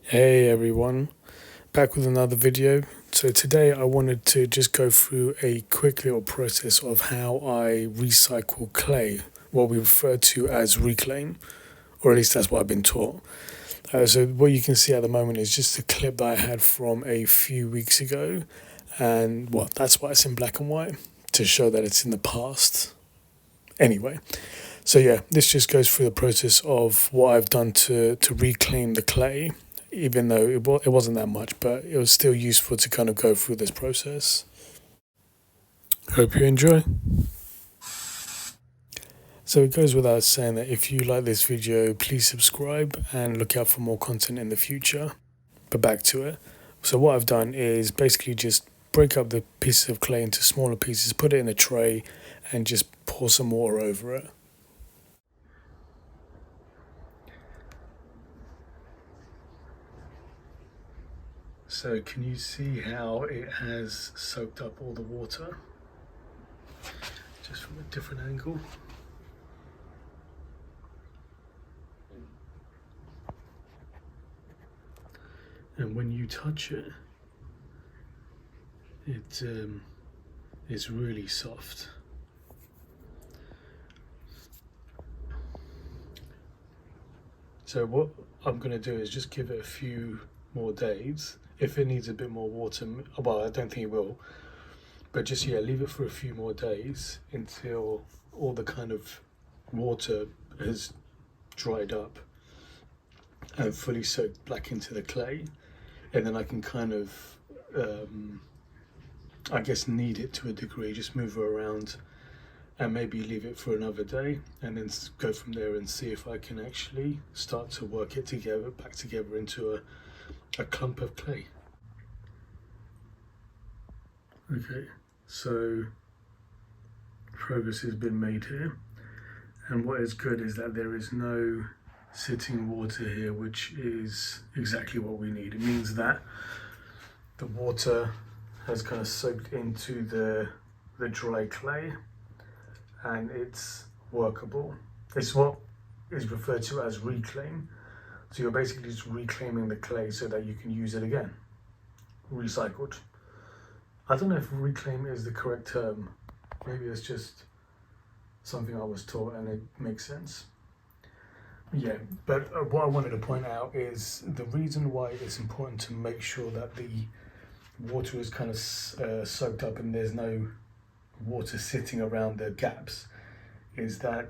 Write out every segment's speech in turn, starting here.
Hey everyone, back with another video. So today I wanted to just go through a quick little process of how I recycle clay, what we refer to as reclaim, or at least that's what I've been taught. So what you can see at the moment is just a clip that I had from a few weeks ago, and well, that's why it's in black and white, to show that it's in the past. Anyway, so yeah, this just goes through the process of what I've done to reclaim the clay, even though it wasn't that much, but it was still useful to kind of go through this process. Hope you enjoy. So it goes without saying that if you like this video, please subscribe and look out for more content in the future. But back to it. So what I've done is basically just break up the pieces of clay into smaller pieces, put it in a tray, and just pour some water over it. So can you see how it has soaked up all the water? Just from a different angle. And when you touch it, it's really soft. So what I'm going to do is just give it a few more days. If it needs a bit more water, well, I don't think it will, but just, yeah, leave it for a few more days until all the kind of water has dried up and fully soaked back into the clay. And then I can kind of, I guess, knead it to a degree, just move it around and maybe leave it for another day and then go from there and see if I can actually start to work it together, back together into a clump of clay. Okay, so progress has been made here, and what is good is that there is no sitting water here, which is exactly what we need. It means that the water has kind of soaked into the dry clay and it's workable. It's what is referred to as reclaim. So you're basically just reclaiming the clay so that you can use it again, recycled. I don't know if reclaim is the correct term. Maybe it's just something I was taught and it makes sense. Yeah, but what I wanted to point out is the reason why it's important to make sure that the water is kind of soaked up and there's no water sitting around the gaps is that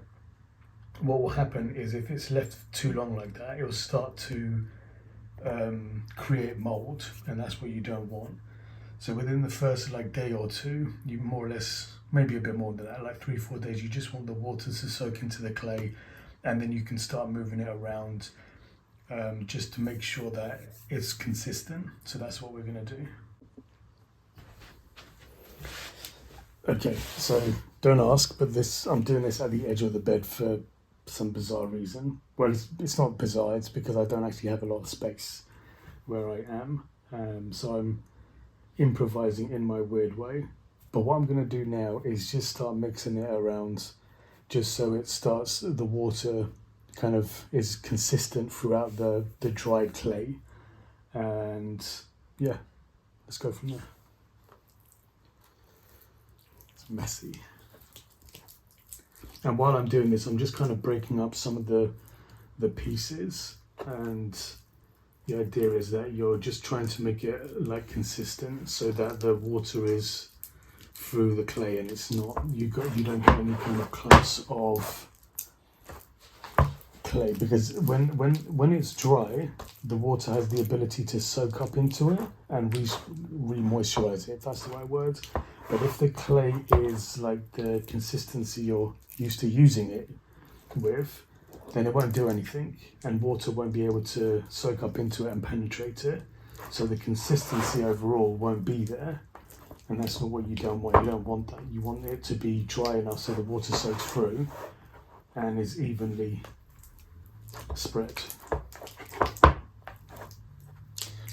what will happen is if it's left too long like that, it will start to create mold, and that's what you don't want. So within the first day or two, you more or less, maybe a bit more than that, like 3-4 days, you just want the water to soak into the clay, and then you can start moving it around just to make sure that it's consistent. So that's what we're going to do. Okay, so don't ask, but I'm doing this at the edge of the bed for some bizarre reason. Well, it's not bizarre, it's because I don't actually have a lot of space where I am. So I'm improvising in my weird way. But what I'm going to do now is just start mixing it around just so it starts, the water kind of is consistent throughout the dried clay. And yeah, let's go from there. It's messy. And while I'm doing this, I'm just kind of breaking up some of the pieces, and the idea is that you're just trying to make it consistent so that the water is through the clay and it's not, you don't get any kind of clumps of clay, because when it's dry, the water has the ability to soak up into it and re-moisturize it, if that's the right word. But if the clay is like the consistency you're used to using it with, then it won't do anything and water won't be able to soak up into it and penetrate it. So the consistency overall won't be there, and that's not what you don't want. You don't want that. You want it to be dry enough so the water soaks through and is evenly spread.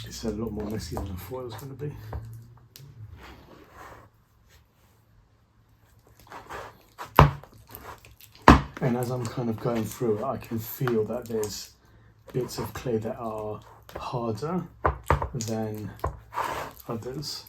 It's a lot more messy than I thought it was going to be. And as I'm kind of going through it, I can feel that there's bits of clay that are harder than others.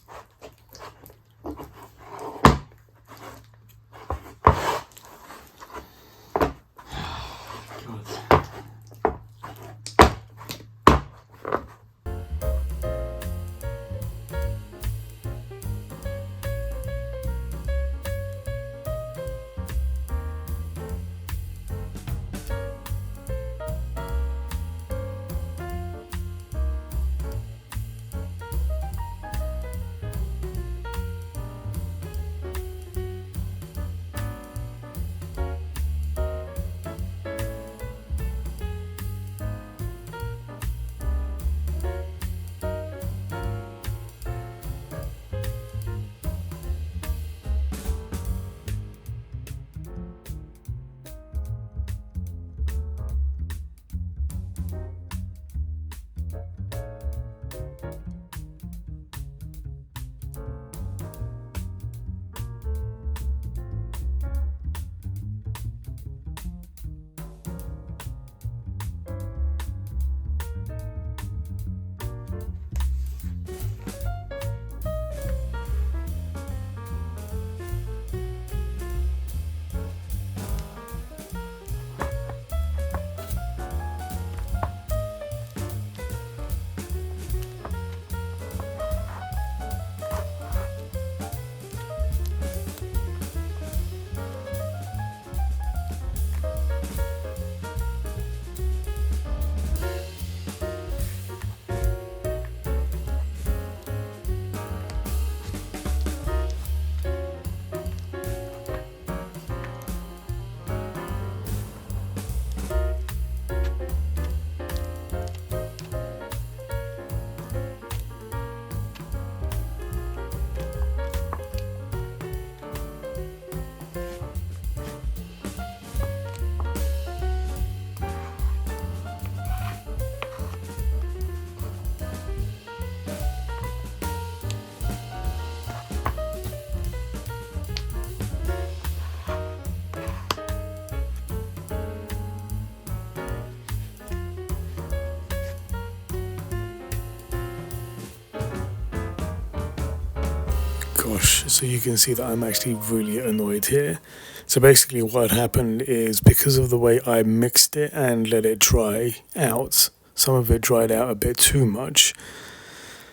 Gosh, so you can see that I'm actually really annoyed here. So basically what happened is, because of the way I mixed it and let it dry out, some of it dried out a bit too much.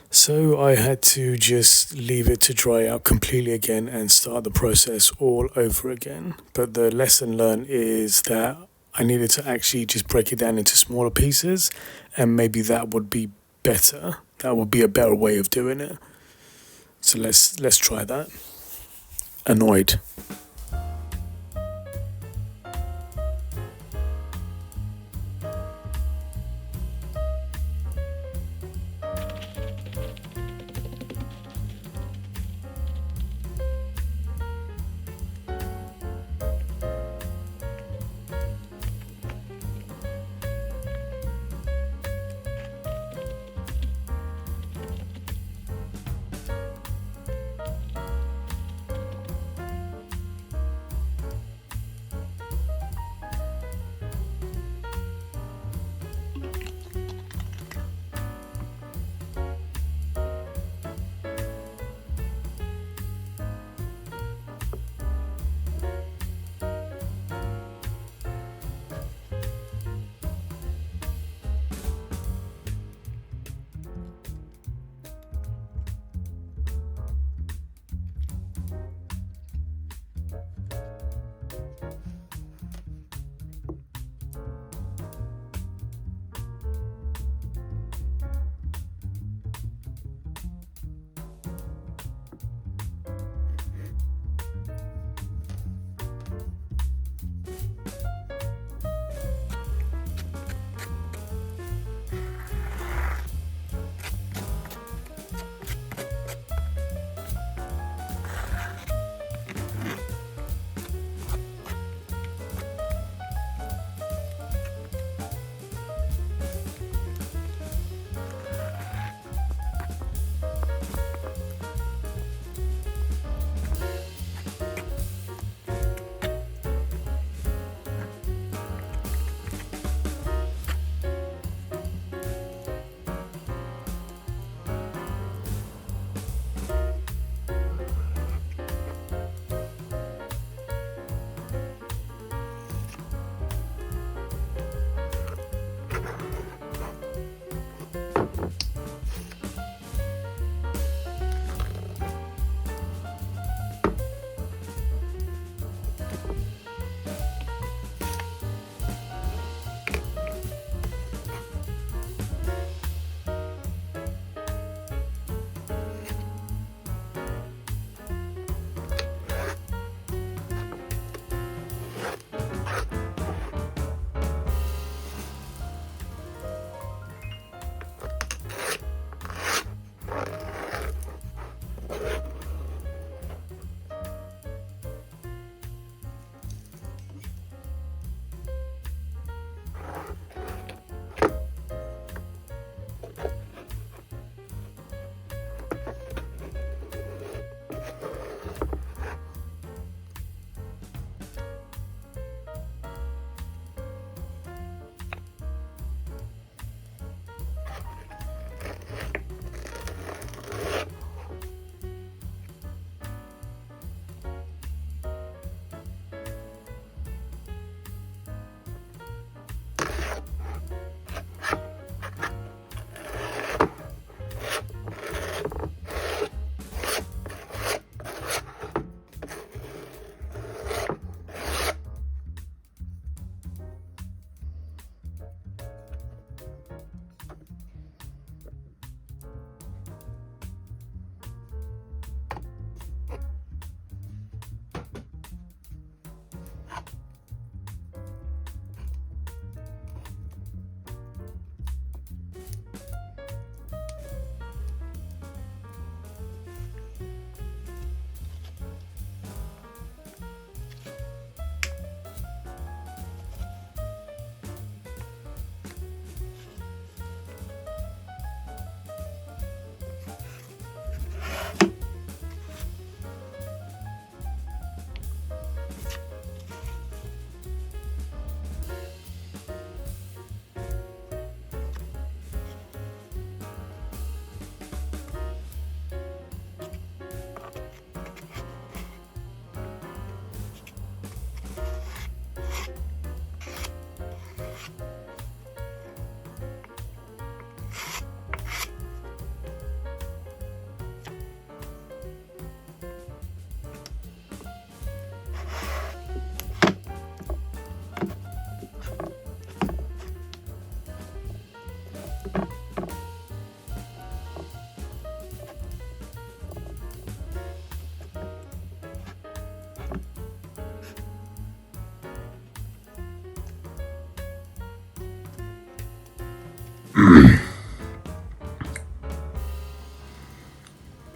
So I had to just leave it to dry out completely again and start the process all over again. But the lesson learned is that I needed to actually just break it down into smaller pieces, and maybe that would be better. That would be a better way of doing it. So let's try that. Annoyed.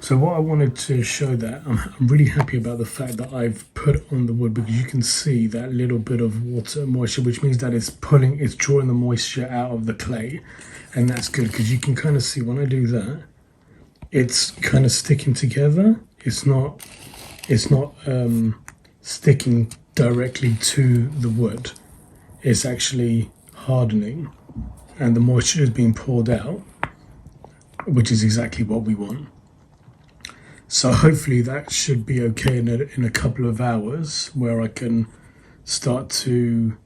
So what I wanted to show that, I'm really happy about the fact that I've put on the wood, because you can see that little bit of water moisture, which means that it's drawing the moisture out of the clay. And that's good, because you can kind of see when I do that, it's kind of sticking together. It's not sticking directly to the wood. It's actually hardening and the moisture is being poured out, which is exactly what we want. So hopefully that should be okay in a couple of hours, where I can start to,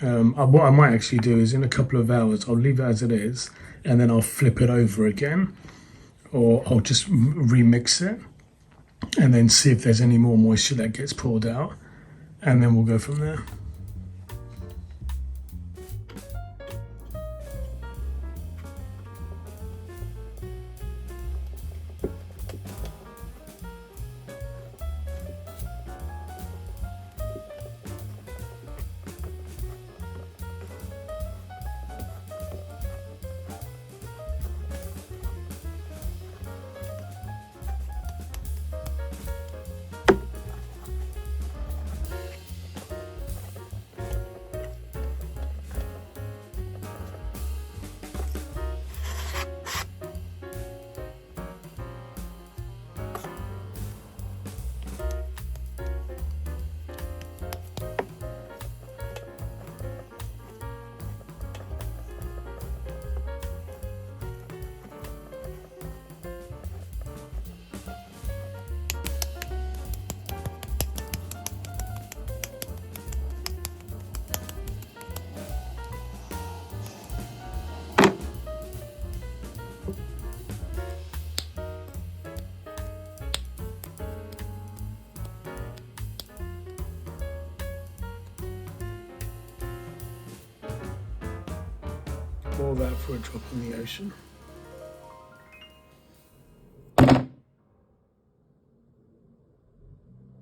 what I might actually do is in a couple of hours, I'll leave it as it is, and then I'll flip it over again, or I'll just remix it and then see if there's any more moisture that gets poured out, and then we'll go from there. All that for a drop in the ocean.